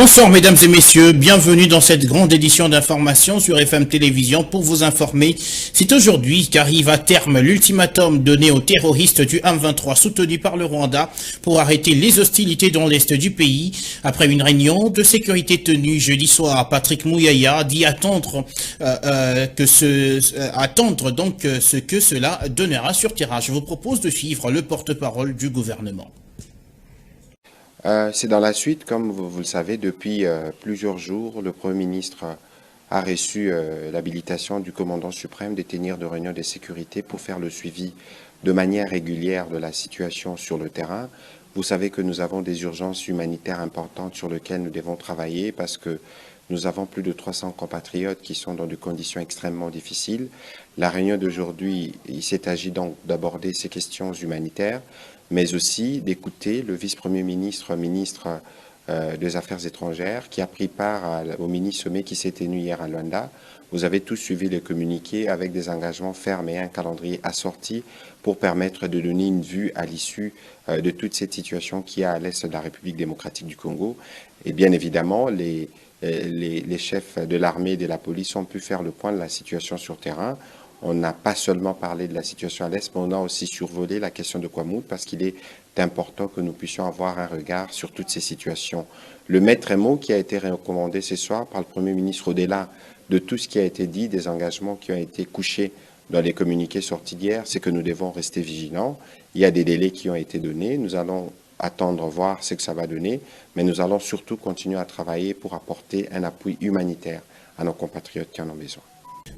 Bonsoir mesdames et messieurs, bienvenue dans cette grande édition d'information sur FM Télévision pour vous informer. C'est aujourd'hui qu'arrive à terme l'ultimatum donné aux terroristes du M23 soutenu par le Rwanda pour arrêter les hostilités dans l'est du pays. Après une réunion de sécurité tenue jeudi soir, Patrick Mouyaya dit attendre ce que cela donnera sur terrain. Je vous propose de suivre le porte-parole du gouvernement. C'est dans la suite, comme vous le savez, depuis plusieurs jours, le Premier ministre a reçu l'habilitation du commandant suprême de tenir de réunions de sécurité pour faire le suivi de manière régulière de la situation sur le terrain. Vous savez que nous avons des urgences humanitaires importantes sur lesquelles nous devons travailler parce que nous avons plus de 300 compatriotes qui sont dans des conditions extrêmement difficiles. La réunion d'aujourd'hui, il s'est agi donc d'aborder ces questions humanitaires, mais aussi d'écouter le vice-premier ministre, ministre des Affaires étrangères, qui a pris part au mini-sommet qui s'est tenu hier à Luanda. Vous avez tous suivi le communiqué avec des engagements fermes et un calendrier assorti pour permettre de donner une vue à l'issue de toute cette situation qui a à l'est de la République démocratique du Congo. Et bien évidemment, les chefs de l'armée et de la police ont pu faire le point de la situation sur terrain. On n'a pas seulement parlé de la situation à l'Est, mais on a aussi survolé la question de Kwamout parce qu'il est important que nous puissions avoir un regard sur toutes ces situations. Le maître mot qui a été recommandé ce soir par le Premier ministre, au-delà de tout ce qui a été dit, des engagements qui ont été couchés dans les communiqués sortis d'hier, c'est que nous devons rester vigilants. Il y a des délais qui ont été donnés. Nous allons attendre, voir ce que ça va donner, mais nous allons surtout continuer à travailler pour apporter un appui humanitaire à nos compatriotes qui en ont besoin.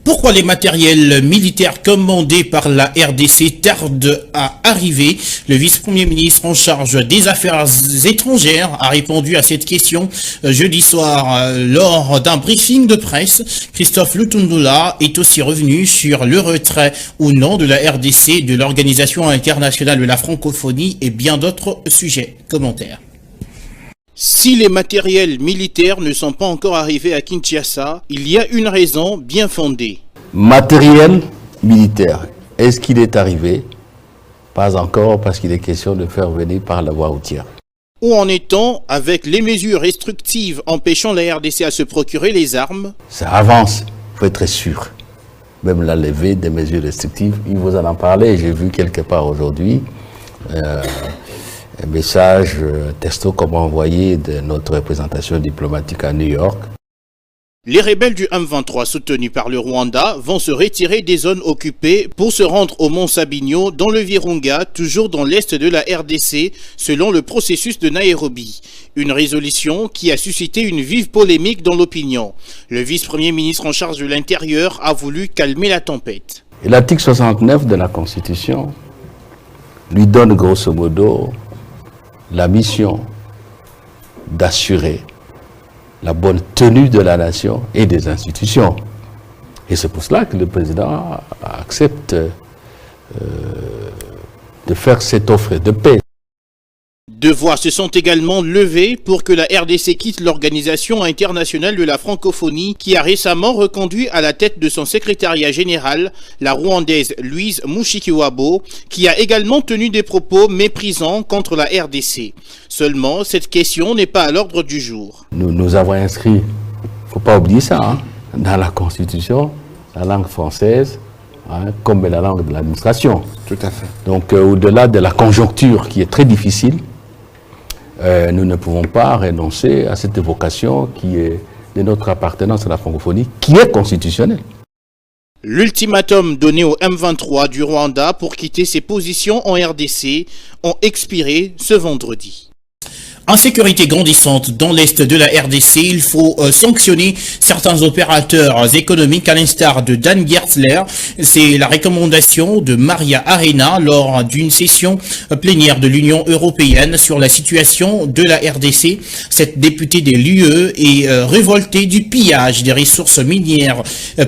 Pourquoi les matériels militaires commandés par la RDC tardent à arriver? Le vice-premier ministre en charge des Affaires étrangères a répondu à cette question jeudi soir lors d'un briefing de presse. Christophe Lutundula est aussi revenu sur le retrait ou non de la RDC de l'Organisation internationale de la francophonie et bien d'autres sujets. Commentaires. Si les matériels militaires ne sont pas encore arrivés à Kinshasa, il y a une raison bien fondée. Matériel militaire, est-ce qu'il est arrivé? Pas encore, parce qu'il est question de faire venir par la voie routière. Où en est-on avec les mesures restrictives empêchant la RDC à se procurer les armes? Ça avance, il faut être très sûr. Même la levée des mesures restrictives, il vous en a parlé, j'ai vu quelque part aujourd'hui. Un message texto comme envoyé de notre représentation diplomatique à New York. Les rebelles du M23 soutenus par le Rwanda vont se retirer des zones occupées pour se rendre au Mont Sabinyo dans le Virunga, toujours dans l'est de la RDC, selon le processus de Nairobi. Une résolution qui a suscité une vive polémique dans l'opinion. Le vice-premier ministre en charge de l'Intérieur a voulu calmer la tempête. Et l'article 69 de la Constitution lui donne grosso modo la mission d'assurer la bonne tenue de la nation et des institutions. Et c'est pour cela que le président accepte de faire cette offre de paix. Deux voix se sont également levées pour que la RDC quitte l'Organisation internationale de la francophonie qui a récemment reconduit à la tête de son secrétariat général la Rwandaise Louise Mushikiwabo, qui a également tenu des propos méprisants contre la RDC. Seulement, cette question n'est pas à l'ordre du jour. Nous avons inscrit, il ne faut pas oublier ça, dans la Constitution, la langue française, comme la langue de l'administration. Tout à fait. Donc, au-delà de la conjoncture qui est très difficile, nous ne pouvons pas renoncer à cette vocation qui est de notre appartenance à la francophonie, qui est constitutionnelle. L'ultimatum donné au M23 du Rwanda pour quitter ses positions en RDC ont expiré ce vendredi. Insécurité grandissante dans l'est de la RDC, il faut sanctionner certains opérateurs économiques à l'instar de Dan Gertzler. C'est la recommandation de Maria Arena lors d'une session plénière de l'Union européenne sur la situation de la RDC. Cette députée de l'UE est révoltée du pillage des ressources minières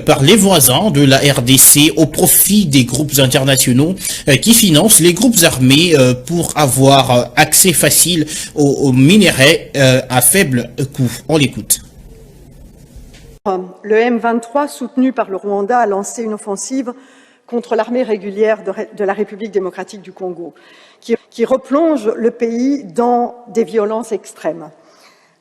par les voisins de la RDC au profit des groupes internationaux qui financent les groupes armés pour avoir accès facile aux minerais à faible coût. On l'écoute. Le M23, soutenu par le Rwanda, a lancé une offensive contre l'armée régulière de la République démocratique du Congo, qui replonge le pays dans des violences extrêmes.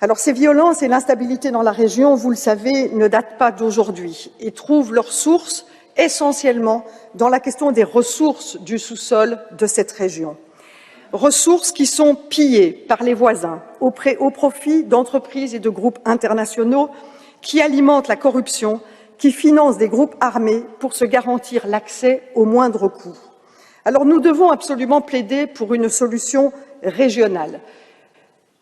Alors ces violences et l'instabilité dans la région, vous le savez, ne datent pas d'aujourd'hui et trouvent leur source essentiellement dans la question des ressources du sous-sol de cette région. Ressources qui sont pillées par les voisins au profit d'entreprises et de groupes internationaux qui alimentent la corruption, qui financent des groupes armés pour se garantir l'accès au moindre coût. Alors nous devons absolument plaider pour une solution régionale,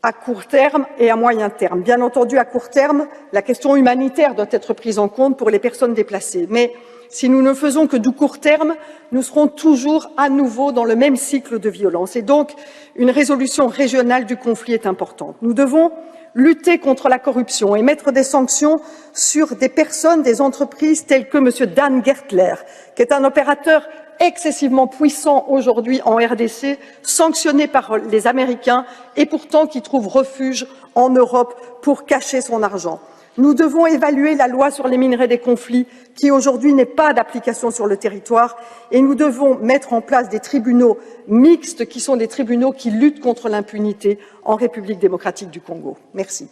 à court terme et à moyen terme. Bien entendu, à court terme, la question humanitaire doit être prise en compte pour les personnes déplacées. Mais si nous ne faisons que du court terme, nous serons toujours à nouveau dans le même cycle de violence. Et donc, une résolution régionale du conflit est importante. Nous devons lutter contre la corruption et mettre des sanctions sur des personnes, des entreprises telles que M. Dan Gertler, qui est un opérateur excessivement puissant aujourd'hui en RDC, sanctionné par les Américains et pourtant qui trouve refuge en Europe pour cacher son argent. Nous devons évaluer la loi sur les minerais des conflits qui aujourd'hui n'est pas d'application sur le territoire et nous devons mettre en place des tribunaux mixtes qui sont des tribunaux qui luttent contre l'impunité en République démocratique du Congo. Merci.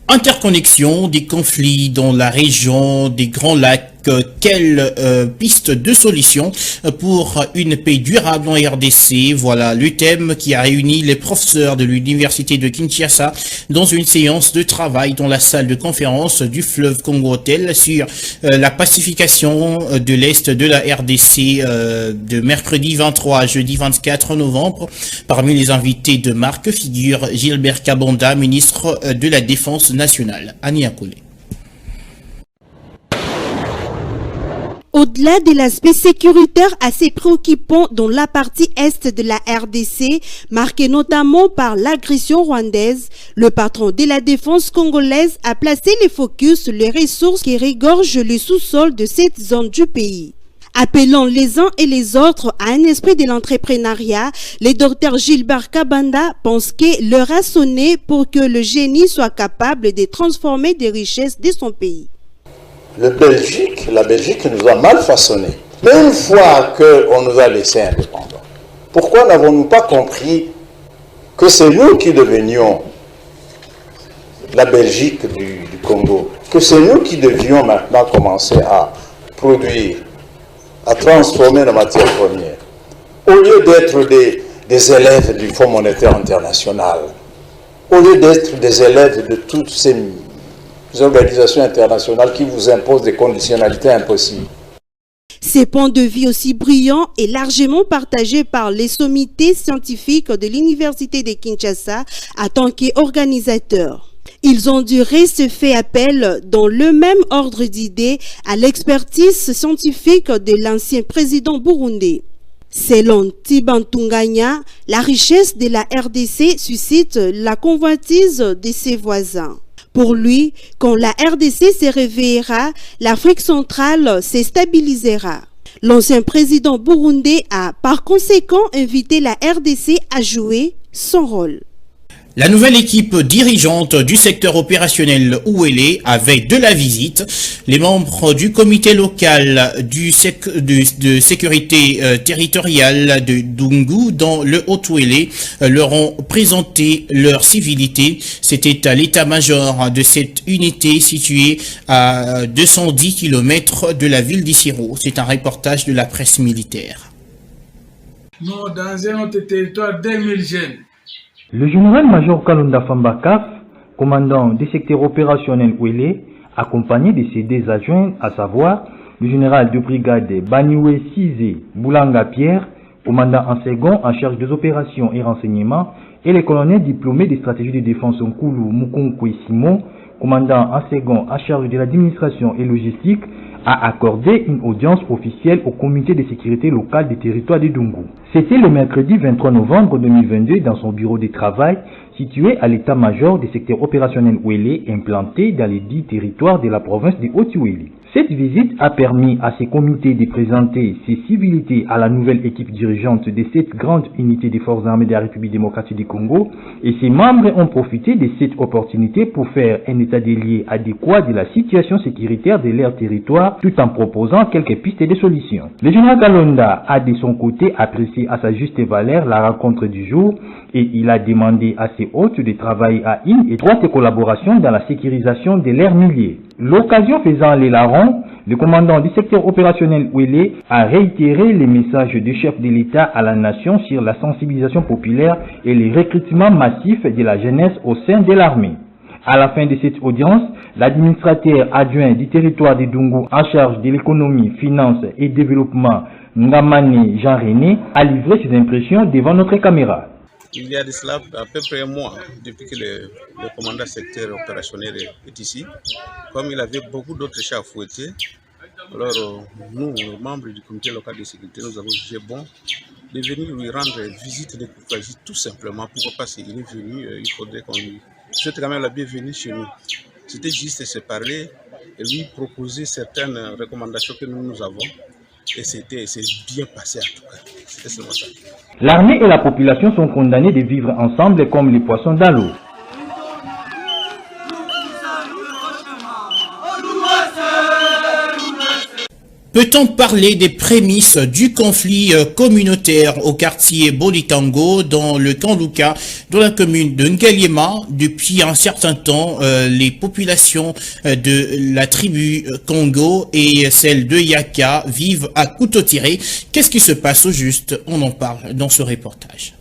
Interconnexion des conflits dans la région des Grands Lacs, quelle piste de solution pour une paix durable en RDC? Voilà le thème qui a réuni les professeurs de l'université de Kinshasa dans une séance de travail dans la salle de conférence du fleuve Congo-Tel sur la pacification de l'Est de la RDC de mercredi 23 à jeudi 24 novembre. Parmi les invités de marque figure Gilbert Kabonda, ministre de la Défense nationale. Annie Akoulé. Au-delà de l'aspect sécuritaire assez préoccupant dans la partie est de la RDC, marquée notamment par l'agression rwandaise, le patron de la défense congolaise a placé le focus sur les ressources qui régorgent le sous-sol de cette zone du pays. Appelant les uns et les autres à un esprit de l'entrepreneuriat, le docteur Gilbert Kabanda pense que l'heure a sonné pour que le génie soit capable de transformer des richesses de son pays. La Belgique nous a mal façonnés. Mais une fois qu'on nous a laissés indépendants, pourquoi n'avons-nous pas compris que c'est nous qui devenions la Belgique du Congo, que c'est nous qui devions maintenant commencer à produire, à transformer la matière première, au lieu d'être des élèves du Fonds monétaire international, au lieu d'être des élèves de toutes ces organisations internationales qui vous imposent des conditionnalités impossibles. Ces points de vue aussi brillants et largement partagés par les sommités scientifiques de l'Université de Kinshasa en tant qu'organisateurs. Ils ont du reste fait appel dans le même ordre d'idées à l'expertise scientifique de l'ancien président burundais. Selon Tibantunganya, la richesse de la RDC suscite la convoitise de ses voisins. Pour lui, quand la RDC se réveillera, l'Afrique centrale se stabilisera. L'ancien président burundais a par conséquent invité la RDC à jouer son rôle. La nouvelle équipe dirigeante du secteur opérationnel Ouélé avait de la visite. Les membres du comité local de sécurité territoriale de Dungu dans le Haut-Ouélé leur ont présenté leur civilité. C'était à l'état-major de cette unité située à 210 km de la ville d'Issiro. C'est un reportage de la presse militaire. Nous, dans un autre territoire, 2000 jeunes. Le général-major Kalunda Fambakaf, commandant des secteurs opérationnels Ouélé, accompagné de ses deux adjoints, à savoir le général de brigade Baniwe Sizé Boulanga Pierre, commandant en second en charge des opérations et renseignements, et le colonel diplômé des stratégies de défense Nkulu Mukonkwe Simon, commandant en second en charge de l'administration et logistique, a accordé une audience officielle au comité de sécurité locale des territoires de Dungu. C'était le mercredi 23 novembre 2022 dans son bureau de travail situé à l'état-major des secteurs opérationnels Ouélé implanté dans les 10 territoires de la province de Haut-Ouélé. Cette visite a permis à ces comités de présenter ses civilités à la nouvelle équipe dirigeante de cette grande unité des forces armées de la République démocratique du Congo et ses membres ont profité de cette opportunité pour faire un état des lieux adéquat de la situation sécuritaire de leur territoire tout en proposant quelques pistes de solutions. Le général Kalonda a de son côté apprécié à sa juste valeur la rencontre du jour et il a demandé à ses hôtes de travailler à une étroite collaboration dans la sécurisation de leurs milliers. L'occasion faisant les larrons, le commandant du secteur opérationnel Ouélé a réitéré les messages du chef de l'État à la nation sur la sensibilisation populaire et le recrutement massif de la jeunesse au sein de l'armée. À la fin de cette audience, l'administrateur adjoint du territoire de Dungu en charge de l'économie, finances et développement, Ngamane Jean-René, a livré ses impressions devant notre caméra. Il y a de cela à peu près un mois, depuis que le commandant secteur opérationnel est ici. Comme il avait beaucoup d'autres chats à fouetter, alors nous, membres du comité local de sécurité, nous avons jugé bon de venir lui rendre visite de courtoisie tout simplement. Pourquoi pas, s'il est venu, il faudrait qu'on lui souhaite quand même la bienvenue chez nous. C'était juste se parler et lui proposer certaines recommandations que nous avons. Et c'est bien passé en tout cas. C'était seulement ça. L'armée et la population sont condamnés de vivre ensemble comme les poissons dans l'eau. Peut-on parler des prémices du conflit communautaire au quartier Bolitango dans le Kanluka, dans la commune de Ngaliema? Depuis un certain temps, les populations de la tribu Congo et celle de Yaka vivent à couteau tiré. Qu'est-ce qui se passe au juste? On en parle dans ce reportage.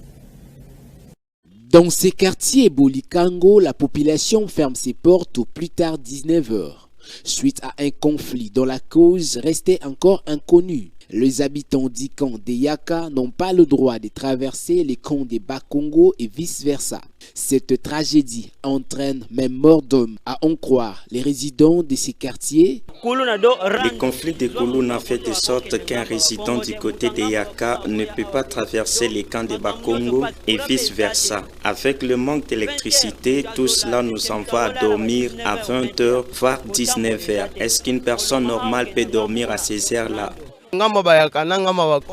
Dans ces quartiers Bolikango, la population ferme ses portes au plus tard 19h. Suite à un conflit dont la cause restait encore inconnue. Les habitants du camp de Yaka n'ont pas le droit de traverser les camps de Bakongo et vice-versa. Cette tragédie entraîne même mort d'hommes, à en croire les résidents de ces quartiers. Le conflit de Koulouna fait de sorte qu'un résident du côté de Yaka ne peut pas traverser les camps de Bakongo et vice-versa. Avec le manque d'électricité, tout cela nous envoie à dormir à 20h, voire 19h. Est-ce qu'une personne normale peut dormir à ces heures-là?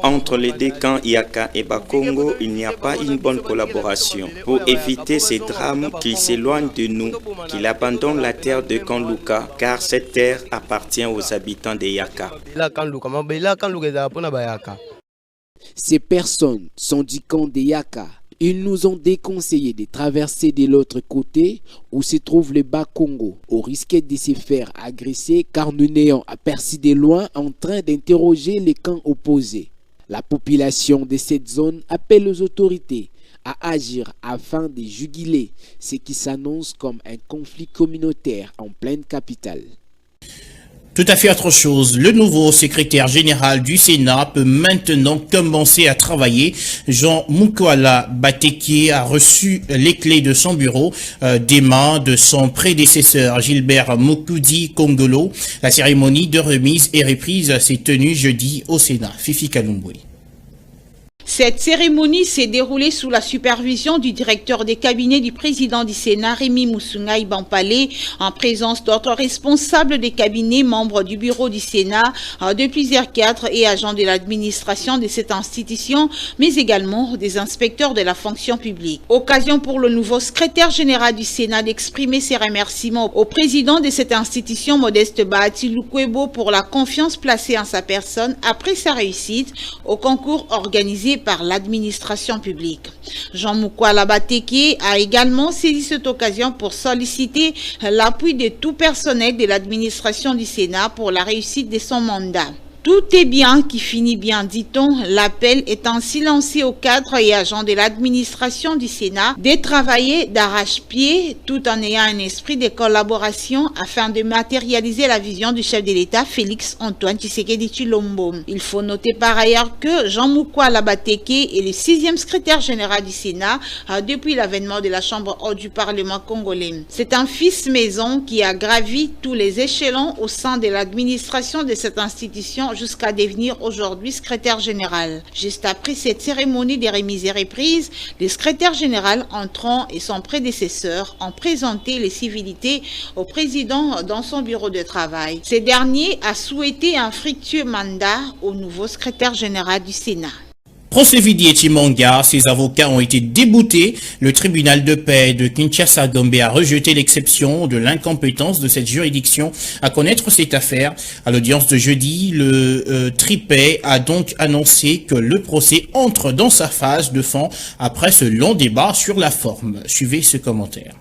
Entre les deux camps Yaka et Bakongo, il n'y a pas une bonne collaboration. Pour éviter ces drames, qu'ils s'éloignent de nous, qu'ils abandonnent la terre de Kanluka, car cette terre appartient aux habitants de Yaka. Ces personnes sont du camp de Yaka. Ils nous ont déconseillé de traverser de l'autre côté où se trouve le Bakongo, au risque de se faire agresser car nous n'ayons aperçu de loin en train d'interroger les camps opposés. La population de cette zone appelle les autorités à agir afin de juguler ce qui s'annonce comme un conflit communautaire en pleine capitale. Tout à fait autre chose. Le nouveau secrétaire général du Sénat peut maintenant commencer à travailler. Jean Mukwala Bateki a reçu les clés de son bureau des mains de son prédécesseur Gilbert Mukudi Kongolo. La cérémonie de remise et reprise s'est tenue jeudi au Sénat. Fifi Kalumbwe. Cette cérémonie s'est déroulée sous la supervision du directeur des cabinets du président du Sénat, Rémi Moussoungaï Bampalé, en présence d'autres responsables des cabinets, membres du bureau du Sénat, de plusieurs cadres et agents de l'administration de cette institution, mais également des inspecteurs de la fonction publique. Occasion pour le nouveau secrétaire général du Sénat d'exprimer ses remerciements au président de cette institution, Modeste Bahati Lukwebo, pour la confiance placée en sa personne après sa réussite au concours organisé par l'administration publique. Jean Mukwala Bateki a également saisi cette occasion pour solliciter l'appui de tout personnel de l'administration du Sénat pour la réussite de son mandat. Tout est bien qui finit bien, dit-on. L'appel est ainsi lancé aux cadres et agents de l'administration du Sénat de travailler d'arrache-pied tout en ayant un esprit de collaboration afin de matérialiser la vision du chef de l'État, Félix Antoine Tshisekedi Tshilombo. Il faut noter par ailleurs que Jean Mukwala Bateki est le 6e secrétaire général du Sénat depuis l'avènement de la Chambre haute du Parlement congolais. C'est un fils maison qui a gravi tous les échelons au sein de l'administration de cette institution jusqu'à devenir aujourd'hui secrétaire général. Juste après cette cérémonie des remises et reprises, le secrétaire général entrant et son prédécesseur ont présenté les civilités au président dans son bureau de travail. Ce dernier a souhaité un fructueux mandat au nouveau secrétaire général du Sénat. Procès Vidi Chimanga, ses avocats ont été déboutés. Le tribunal de paix de Kinshasa-Gombe a rejeté l'exception de l'incompétence de cette juridiction à connaître cette affaire. À l'audience de jeudi, le tripet a donc annoncé que le procès entre dans sa phase de fond après ce long débat sur la forme. Suivez ce commentaire.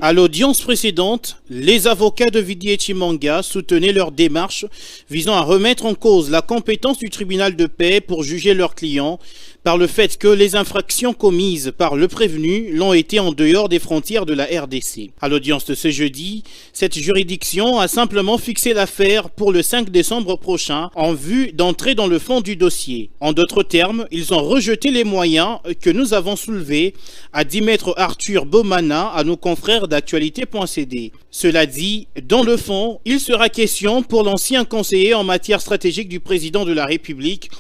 À l'audience précédente, les avocats de Vidi Chimanga soutenaient leur démarche visant à remettre en cause la compétence du tribunal de paix pour juger leurs clients par le fait que les infractions commises par le prévenu l'ont été en dehors des frontières de la RDC. À l'audience de ce jeudi, cette juridiction a simplement fixé l'affaire pour le 5 décembre prochain en vue d'entrer dans le fond du dossier. En d'autres termes, ils ont rejeté les moyens que nous avons soulevés, a dit maître Arthur Bomana à nos confrères d'actualité.cd. Cela dit, dans le fond, il sera question pour l'ancien conseiller en matière stratégique du président de la République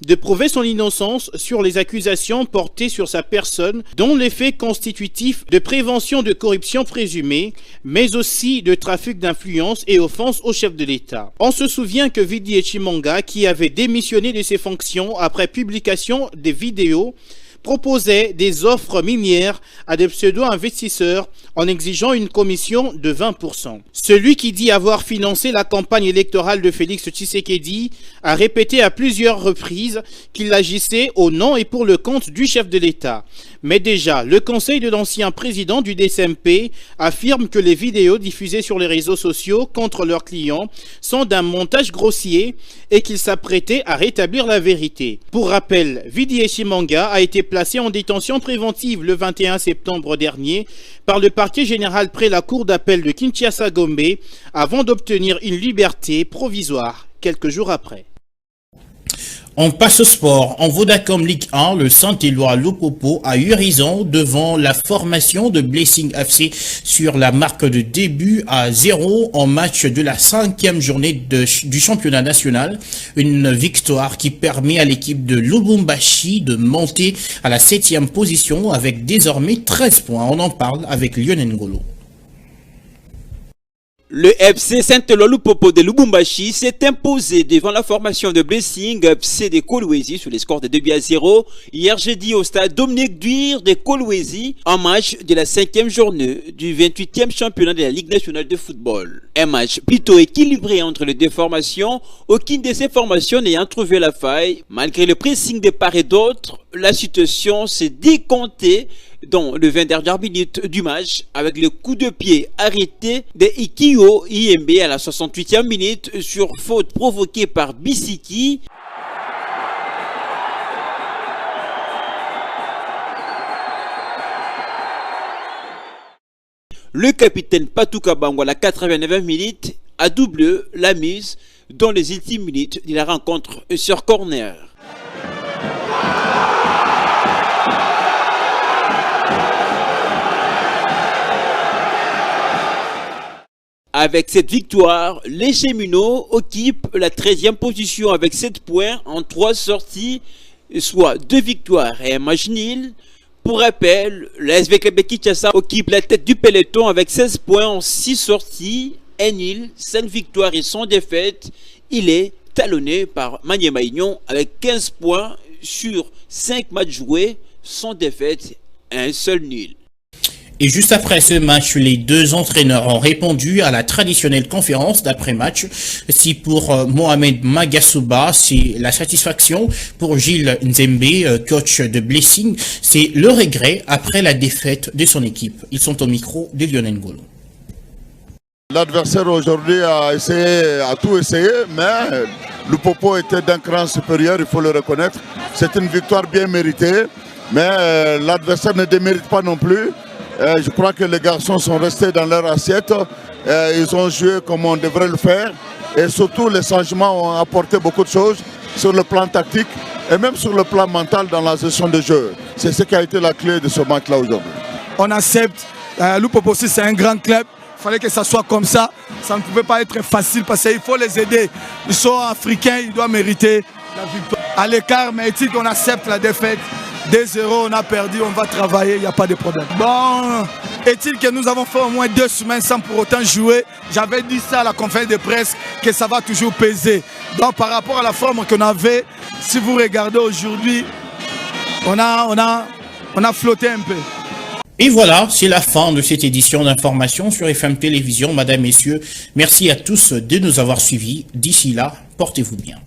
de prouver son innocence sur les accusations portées sur sa personne, dont les faits constitutifs de prévention de corruption présumée, mais aussi de trafic d'influence et offense au chef de l'État. On se souvient que Vidi Chimanga, qui avait démissionné de ses fonctions après publication des vidéos, proposait des offres minières à des pseudo-investisseurs en exigeant une commission de 20%. Celui qui dit avoir financé la campagne électorale de Félix Tshisekedi a répété à plusieurs reprises qu'il agissait au nom et pour le compte du chef de l'État. Mais déjà, le conseil de l'ancien président du DCMP affirme que les vidéos diffusées sur les réseaux sociaux contre leurs clients sont d'un montage grossier et qu'il s'apprêtait à rétablir la vérité. Pour rappel, Vidi Chimanga a été placé en détention préventive le 21 septembre dernier par le parquet général près la cour d'appel de Kinshasa-Gombe avant d'obtenir une liberté provisoire quelques jours après. On passe au sport. En Vodacom Ligue 1, le Saint-Éloi Lupopo a eu raison devant la formation de Blessing FC sur la marque de début à 0 en match de la 5e journée du championnat national. Une victoire qui permet à l'équipe de Lubumbashi de monter à la 7e position avec désormais 13 points. On en parle avec Lionel Ngolo. Le FC Saint-Éloi Lupopo de Lubumbashi s'est imposé devant la formation de Blessing FC de Kolwezi sur les scores de 2-0 hier jeudi au stade Dominique Duire de Kolwezi en match de la 5e journée du 28e championnat de la Ligue nationale de football. Un match plutôt équilibré entre les deux formations, aucune de ces formations n'ayant trouvé la faille. Malgré le pressing de part et d'autre, la situation s'est décomptée dans le 20 dernières minutes du match avec le coup de pied arrêté de Ikio Iembe à la 68e minute sur faute provoquée par Bisiki. Le capitaine Patou Kabango à la 89e minute a doublé la mise dans les ultimes minutes de la rencontre sur corner. Avec cette victoire, les Cheminots occupent la 13e position avec 7 points en 3 sorties, soit 2 victoires et un match nul. Pour rappel, le SV Québec Kinshasa occupe la tête du peloton avec 16 points en 6 sorties, 1 nul, 5 victoires et 100 défaites. Il est talonné par Maniema Union avec 15 points sur 5 matchs joués, 100 défaites et un seul nul. Et juste après ce match, les deux entraîneurs ont répondu à la traditionnelle conférence d'après-match. Si pour Mohamed Magasuba, c'est la satisfaction, pour Gilles Nzembe, coach de Blessing, c'est le regret après la défaite de son équipe. Ils sont au micro de Lionel Ngolo. L'adversaire aujourd'hui a tout essayé, mais le Popo était d'un cran supérieur, il faut le reconnaître. C'est une victoire bien méritée, mais l'adversaire ne démérite pas non plus. Je crois que les garçons sont restés dans leur assiette. Ils ont joué comme on devrait le faire. Et surtout, les changements ont apporté beaucoup de choses sur le plan tactique et même sur le plan mental dans la gestion de jeu. C'est ce qui a été la clé de ce match-là aujourd'hui. On accepte. Lupopo aussi, c'est un grand club. Il fallait que ça soit comme ça. ça ne pouvait pas être facile parce qu'il faut les aider. Ils sont africains, ils doivent mériter la victoire. À l'écart, mais est-il qu'on accepte la défaite? 2-0, on a perdu, on va travailler, il n'y a pas de problème. Bon, est-il que nous avons fait au moins 2 semaines sans pour autant jouer? J'avais dit ça à la conférence de presse, que ça va toujours peser. Donc par rapport à la forme qu'on avait, si vous regardez aujourd'hui, on a flotté un peu. Et voilà, c'est la fin de cette édition d'information sur FM Télévision. Madame, Messieurs, merci à tous de nous avoir suivis. D'ici là, portez-vous bien.